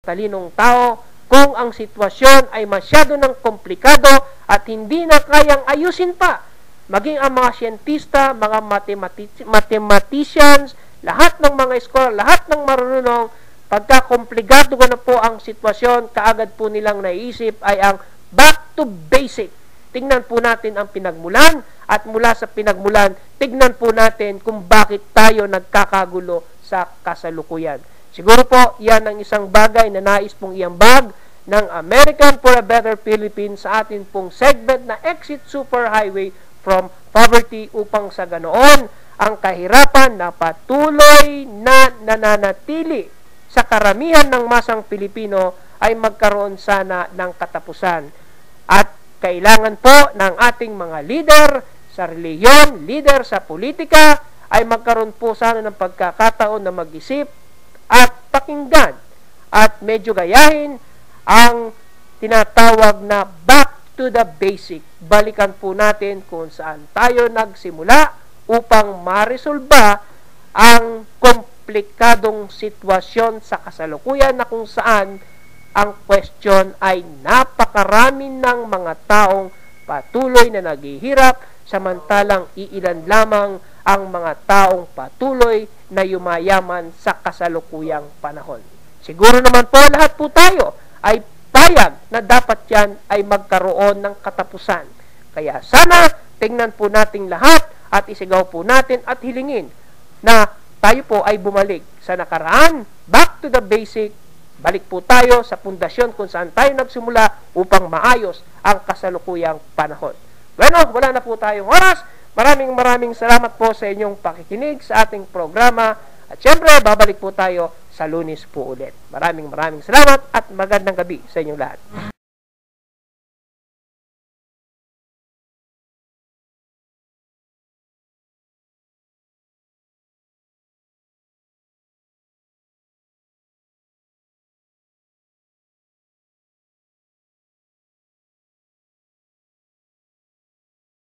talinong tao kung ang sitwasyon ay masyado ng komplikado at hindi na kayang ayusin pa. Maging ang mga siyentista, mga mathematicians, lahat ng mga eskola, lahat ng marunong, pagka komplikado na po ang sitwasyon, kaagad po nilang naisip ay ang back to basic. Tingnan po natin ang pinagmulan at mula sa pinagmulan, tingnan po natin kung bakit tayo nagkakagulo sa kasalukuyan. Siguro po, yan ang isang bagay na nais pong iambag ng American for a Better Philippines sa atin pong segment na Exit Superhighway from Poverty upang sa ganoon ang kahirapan na patuloy na nananatili sa karamihan ng masang Pilipino ay magkaroon sana ng katapusan. At kailangan po ng ating mga leader sa reliyon, leader sa politika, ay magkaroon po sana ng pagkakataon na mag-isip at pakinggan at medyo gayahin ang tinatawag na back to the basic. Balikan po natin kung saan tayo nagsimula upang maresolba ang komplikadong sitwasyon sa kasalukuyan na kung saan ang question ay napakarami ng mga taong patuloy na naghihirap samantalang iilan lamang ang mga taong patuloy na yumayaman sa kasalukuyang panahon. Siguro naman po lahat po tayo ay payag na dapat yan ay magkaroon ng katapusan. Kaya sana tingnan po nating lahat at isigaw po natin at hilingin na tayo po ay bumalik sa nakaraan, back to the basic, balik po tayo sa pundasyon kung saan tayo nagsimula upang maayos ang kasalukuyang panahon. Bueno, wala na po tayong oras. Maraming salamat po sa inyong pakikinig sa ating programa. At syempre, babalik po tayo sa Lunes po ulit. Maraming salamat at magandang gabi sa inyong lahat.